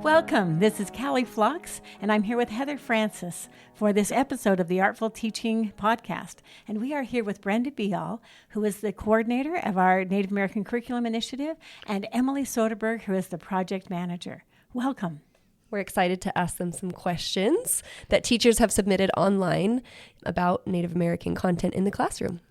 Welcome. This is Callie Phlox, and I'm here with Heather Francis for this episode of the Artful Teaching Podcast. And we are here with Brenda Beyal, who is the coordinator of our Native American Curriculum Initiative, and Emily Soderberg, who is the project manager. Welcome. We're excited to ask them some questions that teachers have submitted online about Native American content in the classroom.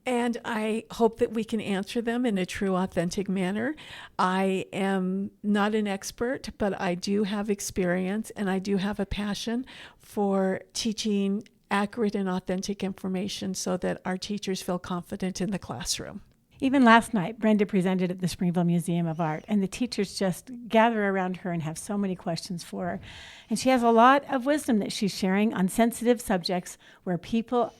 And I hope that we can answer them in a true, authentic manner. I am not an expert, but I do have experience and I do have a passion for teaching accurate and authentic information so that our teachers feel confident in the classroom. Even last night, Brenda presented at the Springville Museum of Art, and the teachers just gather around her and have so many questions for her. And she has a lot of wisdom that she's sharing on sensitive subjects where people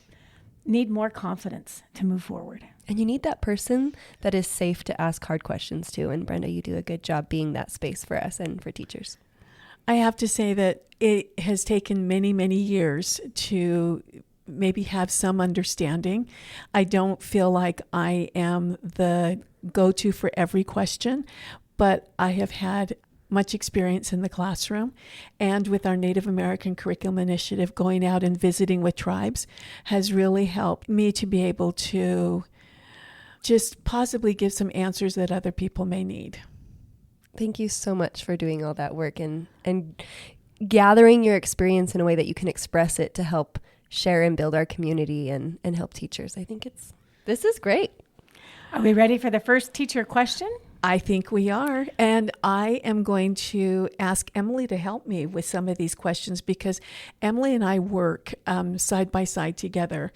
need more confidence to move forward. And you need that person that is safe to ask hard questions to. And Brenda, you do a good job being that space for us and for teachers. I have to say that it has taken many, many years to maybe have some understanding. I don't feel like I am the go-to for every question, but I have had much experience in the classroom, and with our Native American Curriculum Initiative, going out and visiting with tribes has really helped me to be able to just possibly give some answers that other people may need. Thank you so much for doing all that work and gathering your experience in a way that you can express it to help share and build our community and help teachers. I think this is great. Are we ready for the first teacher question? I think we are, and I am going to ask Emily to help me with some of these questions because Emily and I work side by side together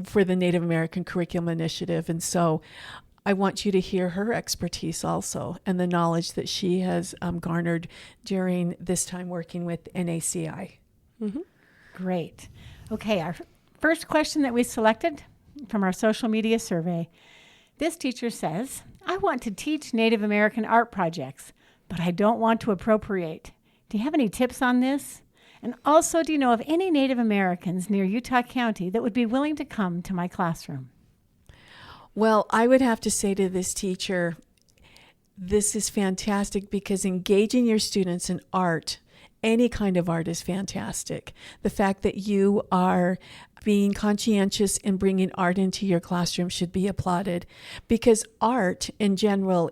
for the Native American Curriculum Initiative, and so I want you to hear her expertise also and the knowledge that she has garnered during this time working with NACI. Mm-hmm. Great. Okay, our first question that we selected from our social media survey. This teacher says, I want to teach Native American art projects, but I don't want to appropriate. Do you have any tips on this? And also, do you know of any Native Americans near Utah County that would be willing to come to my classroom? Well, I would have to say to this teacher, this is fantastic because engaging your students in art, any kind of art, is fantastic. The fact that you are being conscientious in bringing art into your classroom should be applauded because art in general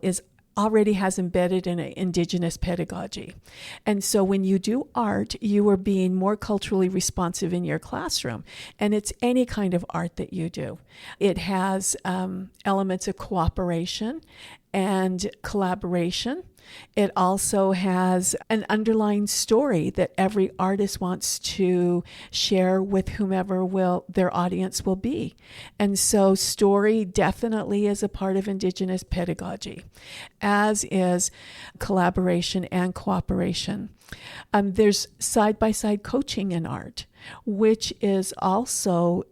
already has embedded in an indigenous pedagogy. And so when you do art, you are being more culturally responsive in your classroom. And it's any kind of art that you do. It has elements of cooperation and collaboration. It also has an underlying story that every artist wants to share with whomever their audience will be. And so story definitely is a part of Indigenous pedagogy, as is collaboration and cooperation. There's side-by-side coaching in art, which is also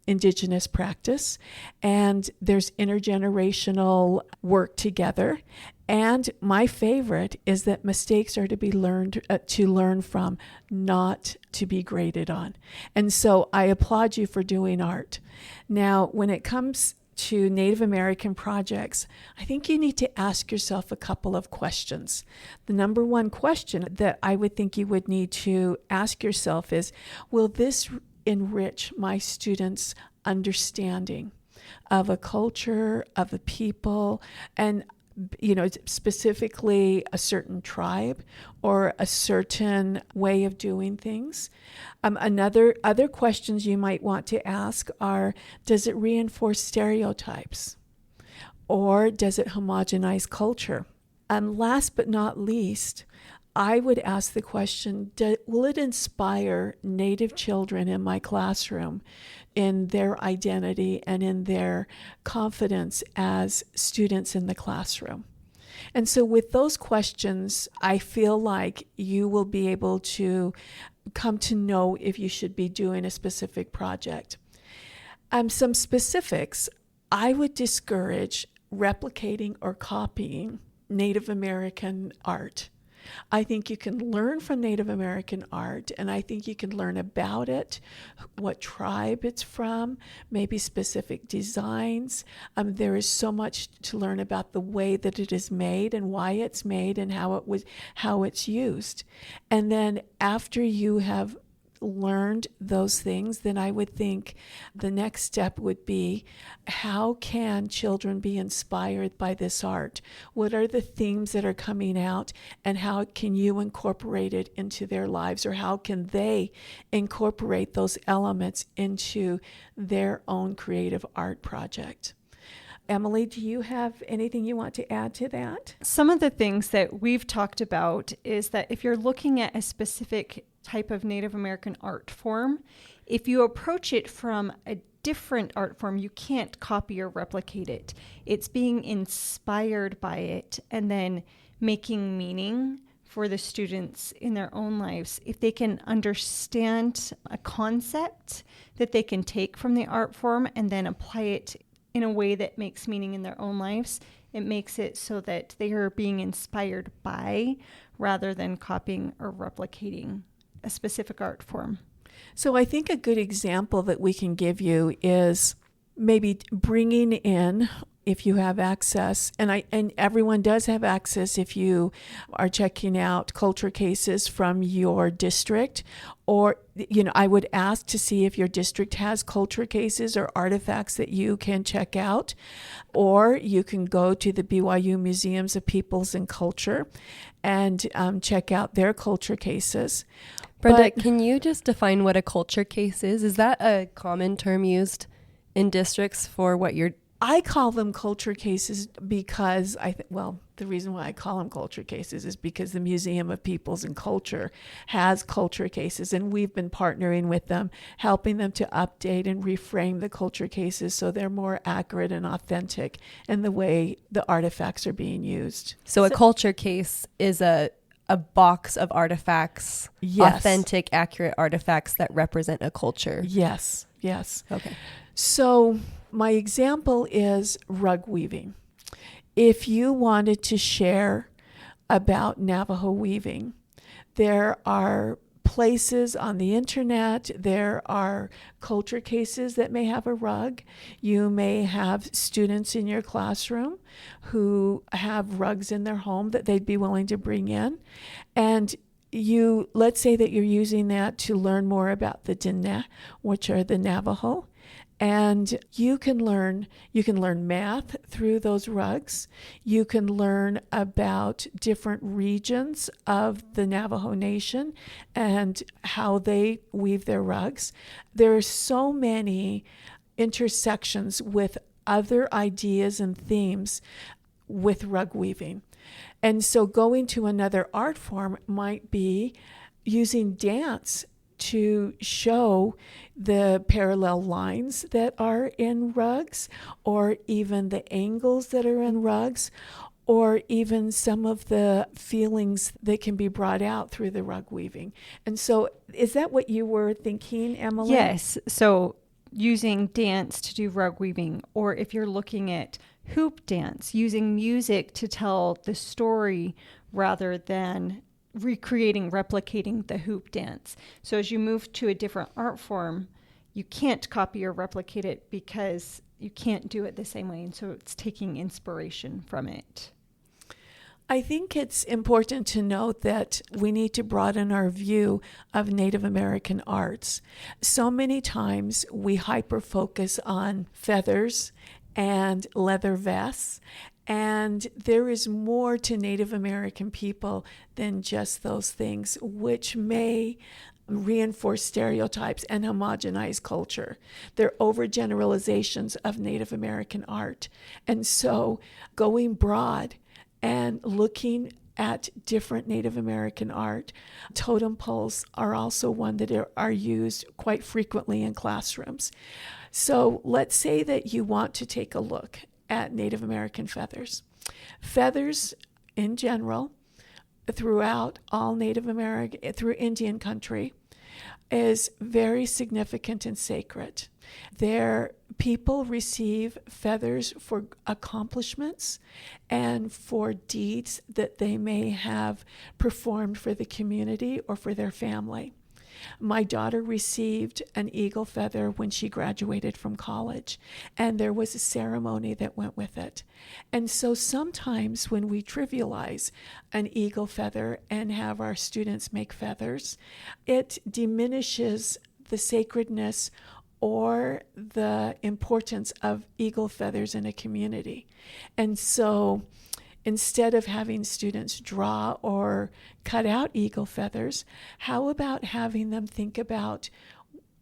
Indigenous practice, and there's intergenerational work together. And my favorite is that mistakes are to be learned to learn from, not to be graded on. And so I applaud you for doing art. Now, when it comes to Native American projects, I think you need to ask yourself a couple of questions. The number one question that I would think you would need to ask yourself is, will this enrich my students' understanding of a culture, of a people, and specifically a certain tribe or a certain way of doing things? Other questions you might want to ask are, does it reinforce stereotypes? Or does it homogenize culture? And last but not least, I would ask the question, will it inspire Native children in my classroom in their identity and in their confidence as students in the classroom? And so with those questions, I feel like you will be able to come to know if you should be doing a specific project. Some specifics, I would discourage replicating or copying Native American art. I think you can learn from Native American art, and I think you can learn about it, what tribe it's from, maybe specific designs. There is so much to learn about the way that it is made and why it's made and how it's used. And then after you have learned those things, then I would think the next step would be, how can children be inspired by this art? What are the themes that are coming out, and how can you incorporate it into their lives, or how can they incorporate those elements into their own creative art project? Emily, do you have anything you want to add to that? Some of the things that we've talked about is that if you're looking at a specific type of Native American art form, if you approach it from a different art form, you can't copy or replicate it. It's being inspired by it and then making meaning for the students in their own lives. If they can understand a concept that they can take from the art form and then apply it in a way that makes meaning in their own lives, it makes it so that they are being inspired by rather than copying or replicating a specific art form. So I think a good example that we can give you is maybe bringing in, if you have access, and everyone does have access if you are checking out culture cases from your district, or I would ask to see if your district has culture cases or artifacts that you can check out, or you can go to the BYU Museums of Peoples and Culture and check out their culture cases. Brenda, can you just define what a culture case is? Is that a common term used in districts for what you're... I call them culture cases because the reason why I call them culture cases is because the Museum of Peoples and Culture has culture cases, and we've been partnering with them, helping them to update and reframe the culture cases so they're more accurate and authentic in the way the artifacts are being used. So a culture case is a box of artifacts, yes, authentic, accurate artifacts that represent a culture. Yes. Okay. So my example is rug weaving. If you wanted to share about Navajo weaving, there are places on the internet, there are culture cases that may have a rug. You may have students in your classroom who have rugs in their home that they'd be willing to bring in. And let's say that you're using that to learn more about the Diné, which are the Navajo. And you can learn math through those rugs. You can learn about different regions of the Navajo Nation and how they weave their rugs. There are so many intersections with other ideas and themes with rug weaving. And so going to another art form might be using dance to show the parallel lines that are in rugs, or even the angles that are in rugs, or even some of the feelings that can be brought out through the rug weaving. And so is that what you were thinking, Emily? Yes. So using dance to do rug weaving, or if you're looking at hoop dance, using music to tell the story rather than replicating the hoop dance. So as you move to a different art form, you can't copy or replicate it because you can't do it the same way. And so it's taking inspiration from it. I think it's important to note that we need to broaden our view of Native American arts. So many times we hyper-focus on feathers and leather vests, and there is more to Native American people than just those things, which may reinforce stereotypes and homogenize culture. They're overgeneralizations of Native American art. And so going broad and looking at different Native American art, totem poles are also one that are used quite frequently in classrooms. So let's say that you want to take a look at Native American feathers. Feathers in general, throughout all Native American, through Indian country, is very significant and sacred. They're people receive feathers for accomplishments and for deeds that they may have performed for the community or for their family. My daughter received an eagle feather when she graduated from college, and there was a ceremony that went with it. And so sometimes when we trivialize an eagle feather and have our students make feathers, it diminishes the sacredness or the importance of eagle feathers in a community. And so instead of having students draw or cut out eagle feathers, how about having them think about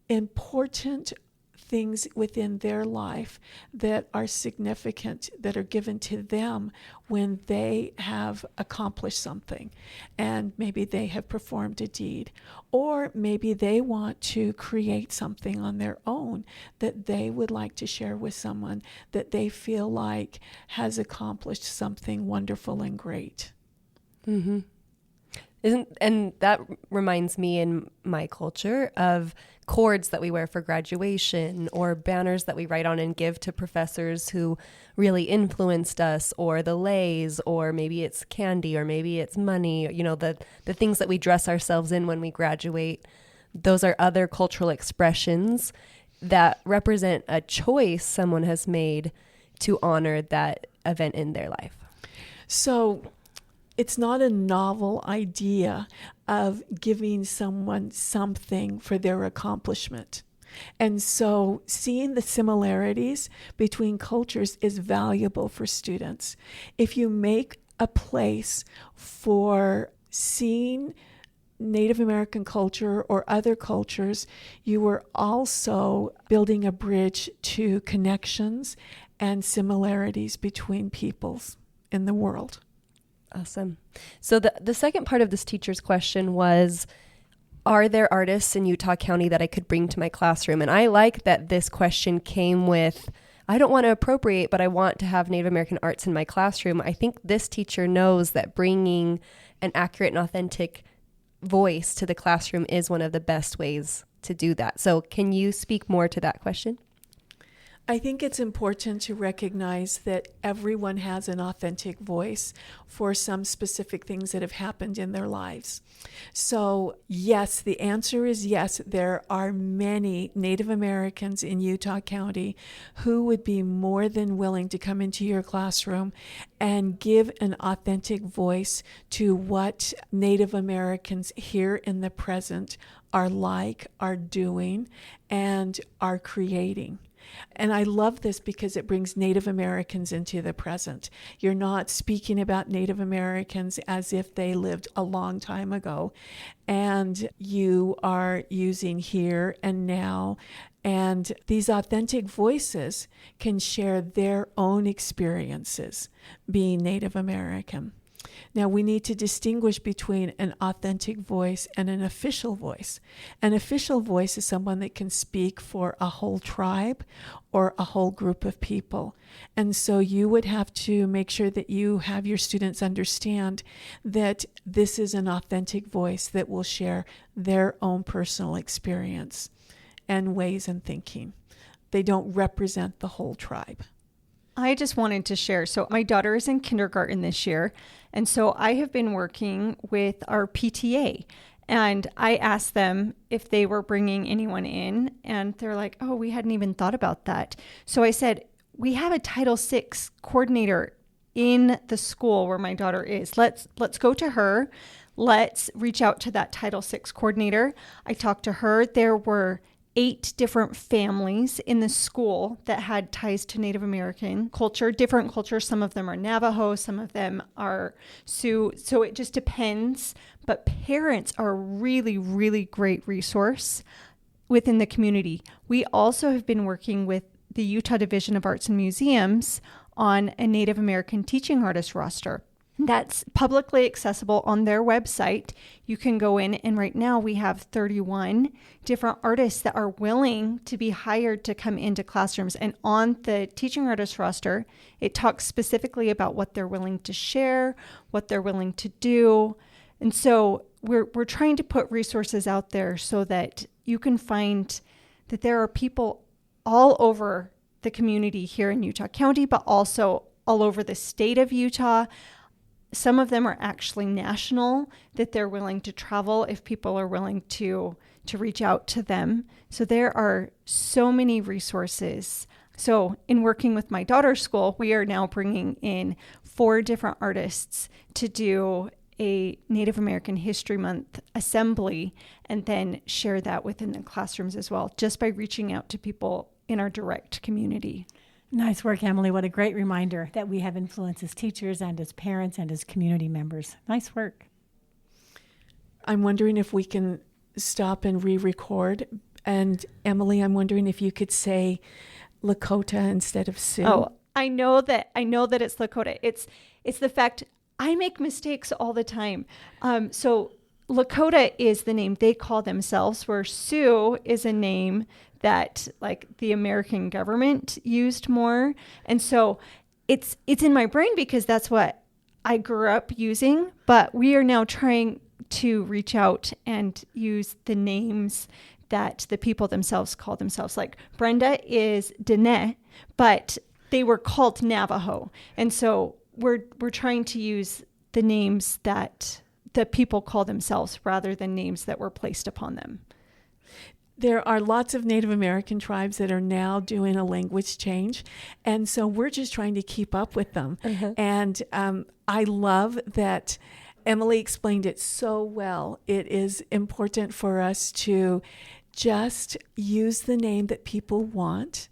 important things within their life that are significant, that are given to them when they have accomplished something, and maybe they have performed a deed, or maybe they want to create something on their own that they would like to share with someone that they feel like has accomplished something wonderful and great. Mm-hmm. And that reminds me in my culture of cords that we wear for graduation, or banners that we write on and give to professors who really influenced us, or the leis, or maybe it's candy, or maybe it's money, you know, the things that we dress ourselves in when we graduate. Those are other cultural expressions that represent a choice someone has made to honor that event in their life. So it's not a novel idea of giving someone something for their accomplishment. And so seeing the similarities between cultures is valuable for students. If you make a place for seeing Native American culture or other cultures, you are also building a bridge to connections and similarities between peoples in the world. Awesome. So the second part of this teacher's question was, are there artists in Utah County that I could bring to my classroom? And I like that this question came with, I don't want to appropriate, but I want to have Native American arts in my classroom. I think this teacher knows that bringing an accurate and authentic voice to the classroom is one of the best ways to do that. So can you speak more to that question? I think it's important to recognize that everyone has an authentic voice for some specific things that have happened in their lives. So yes, the answer is yes. There are many Native Americans in Utah County who would be more than willing to come into your classroom and give an authentic voice to what Native Americans here in the present are like, are doing, and are creating. And I love this because it brings Native Americans into the present. You're not speaking about Native Americans as if they lived a long time ago, and you are using here and now. And these authentic voices can share their own experiences being Native American. Now, we need to distinguish between an authentic voice and an official voice. An official voice is someone that can speak for a whole tribe or a whole group of people. And so you would have to make sure that you have your students understand that this is an authentic voice that will share their own personal experience and ways and thinking. They don't represent the whole tribe. I just wanted to share. So my daughter is in kindergarten this year. And so I have been working with our PTA, and I asked them if they were bringing anyone in, and they're like, oh, we hadn't even thought about that. So I said, we have a Title VI coordinator in the school where my daughter is. Let's go to her. Let's reach out to that Title VI coordinator. I talked to her. There were 8 different families in the school that had ties to Native American culture, different cultures. Some of them are Navajo, some of them are Sioux. So it just depends. But parents are a really, really great resource within the community. We also have been working with the Utah Division of Arts and Museums on a Native American teaching artist roster. That's publicly accessible on their website. You can go in, and right now we have 31 different artists that are willing to be hired to come into classrooms. And on the teaching artist roster, it talks specifically about what they're willing to share, what they're willing to do. And so we're trying to put resources out there so that you can find that there are people all over the community here in Utah County, but also all over the state of Utah. Some of them are actually national, that they're willing to travel if people are willing to reach out to them. So there are so many resources. So in working with my daughter's school, we are now bringing in 4 different artists to do a Native American History Month assembly and then share that within the classrooms as well, just by reaching out to people in our direct community. Nice work, Emily. What a great reminder that we have influence as teachers and as parents and as community members. Nice work. I'm wondering if we can stop and re-record. And Emily, I'm wondering if you could say Lakota instead of Sioux. Oh, I know that it's Lakota. It's the fact I make mistakes all the time. So Lakota is the name they call themselves, where Sioux is a name that like the American government used more. And so it's in my brain because that's what I grew up using, but we are now trying to reach out and use the names that the people themselves call themselves. Like Brenda is Dene, but they were called Navajo. And so we're trying to use the names that the people call themselves rather than names that were placed upon them. There are lots of Native American tribes that are now doing a language change. And so we're just trying to keep up with them. Uh-huh. And I love that Emily explained it so well. It is important for us to just use the name that people want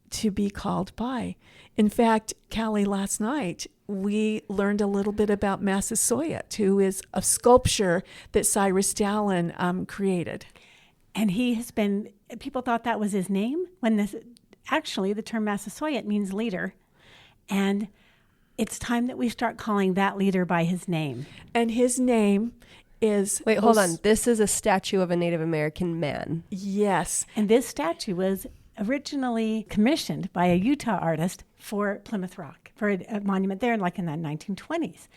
to be called by. In fact, Callie, last night, we learned a little bit about Massasoit, who is a sculpture that Cyrus Dallin created. And he has been, people thought that was his name, when actually the term Massasoit means leader. And it's time that we start calling that leader by his name. And his name is... Wait, hold on. This is a statue of a Native American man. Yes. And this statue was originally commissioned by a Utah artist for Plymouth Rock, for a monument there in the 1920s.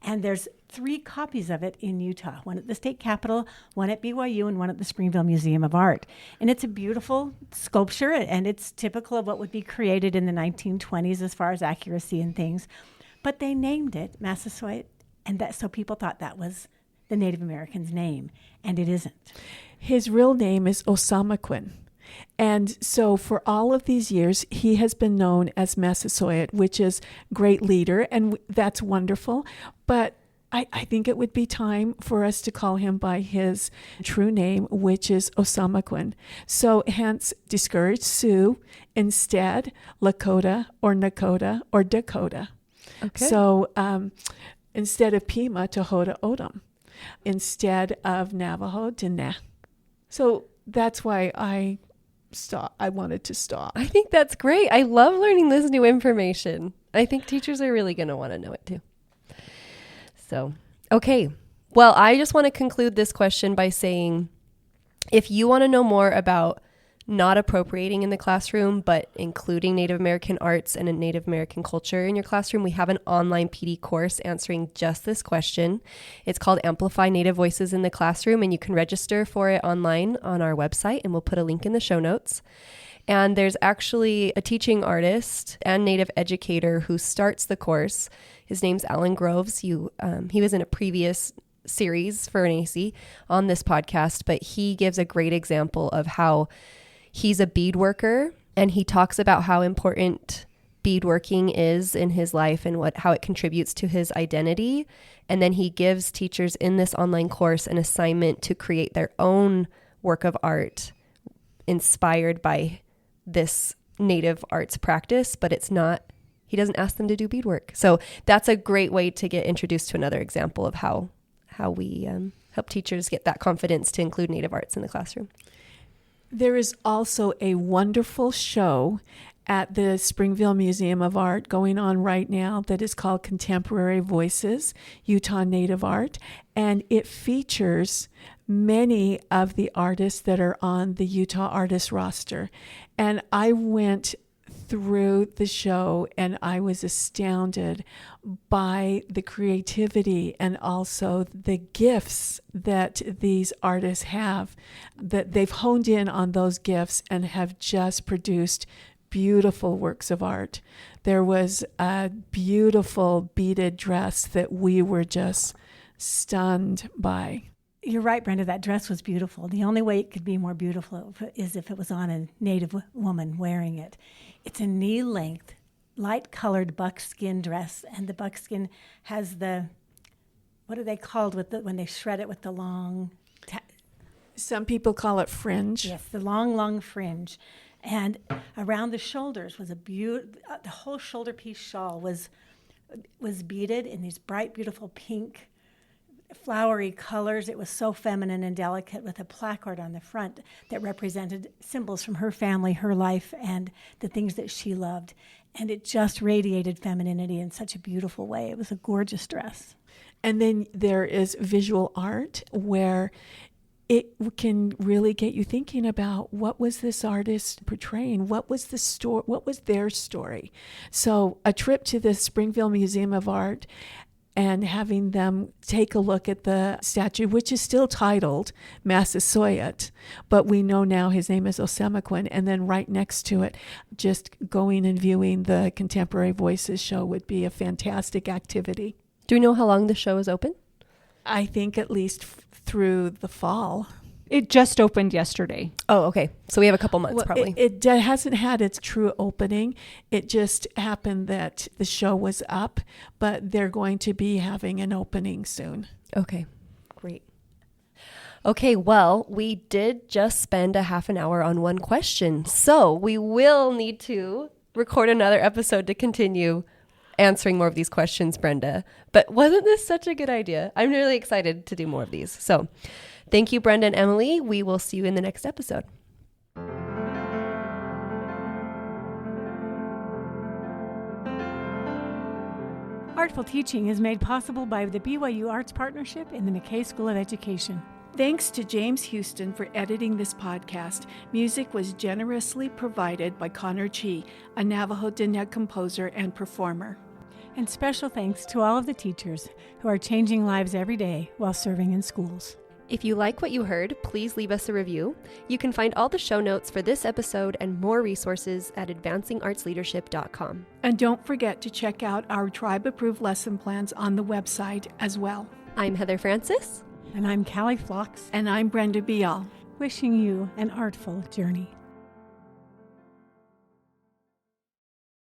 And there's 3 copies of it in Utah, one at the state capitol, one at BYU, and one at the Springville Museum of Art. And it's a beautiful sculpture, and it's typical of what would be created in the 1920s as far as accuracy and things. But they named it Massasoit, and so people thought that was the Native American's name, and it isn't. His real name is Osamaquin. And so for all of these years, he has been known as Massasoit, which is great leader, and that's wonderful. But I think it would be time for us to call him by his true name, which is Osamaquin. So hence, discourage Sioux, instead Lakota or Nakota or Dakota. Okay. So instead of Pima, Tohono O'odham. Instead of Navajo, Dene. So that's why I wanted to stop. I think that's great. I love learning this new information. I think teachers are really going to want to know it too. So, okay. Well, I just want to conclude this question by saying, if you want to know more about not appropriating in the classroom, but including Native American arts and a Native American culture in your classroom, we have an online PD course answering just this question. It's called Amplify Native Voices in the Classroom, and you can register for it online on our website, and we'll put a link in the show notes. And there's actually a teaching artist and Native educator who starts the course. His name's Alan Groves. He was in a previous series for an AC on this podcast, but he gives a great example of how he's a bead worker, and he talks about how important beadworking is in his life and how it contributes to his identity. And then he gives teachers in this online course an assignment to create their own work of art inspired by this Native arts practice, but he doesn't ask them to do beadwork. So that's a great way to get introduced to another example of how we help teachers get that confidence to include Native arts in the classroom. There is also a wonderful show at the Springville Museum of Art going on right now that is called Contemporary Voices, Utah Native Art, and it features many of the artists that are on the Utah Artist roster. And I went through the show and I was astounded by the creativity and also the gifts that these artists have, that they've honed in on those gifts and have just produced beautiful works of art. There was a beautiful beaded dress that we were just stunned by. You're right, Brenda. That dress was beautiful. The only way it could be more beautiful is if it was on a Native woman wearing it. It's a knee-length, light-colored buckskin dress, and the buckskin has what are they called when they shred it with the long... Some people call it fringe. Yes, the long fringe. And around the shoulders was the whole shoulder piece shawl was beaded in these bright, beautiful pink, flowery colors. It was so feminine and delicate, with a placard on the front that represented symbols from her family, her life, and the things that she loved. And it just radiated femininity in such a beautiful way. It was a gorgeous dress. And then there is visual art where it can really get you thinking about, what was this artist portraying? What was the story? What was their story? So a trip to the Springfield Museum of Art and having them take a look at the statue, which is still titled Massasoit, but we know now his name is Osamoquin, and then right next to it, just going and viewing the Contemporary Voices show would be a fantastic activity. Do we know how long the show is open? I think at least through the fall. It just opened yesterday. Oh, okay. So we have a couple months, probably. It hasn't had its true opening. It just happened that the show was up, but they're going to be having an opening soon. Okay, great. Okay, well, we did just spend a half an hour on one question, so we will need to record another episode to continue answering more of these questions, Brenda. But wasn't this such a good idea? I'm really excited to do more of these. So thank you, Brenda and Emily. We will see you in the next episode. Artful Teaching is made possible by the BYU Arts Partnership and the McKay School of Education. Thanks to James Houston for editing this podcast. Music was generously provided by Connor Chi, a Navajo Diné composer and performer. And special thanks to all of the teachers who are changing lives every day while serving in schools. If you like what you heard, please leave us a review. You can find all the show notes for this episode and more resources at advancingartsleadership.com. And don't forget to check out our tribe-approved lesson plans on the website as well. I'm Heather Francis. And I'm Callie Phlox. And I'm Brenda Beyal. Wishing you an artful journey.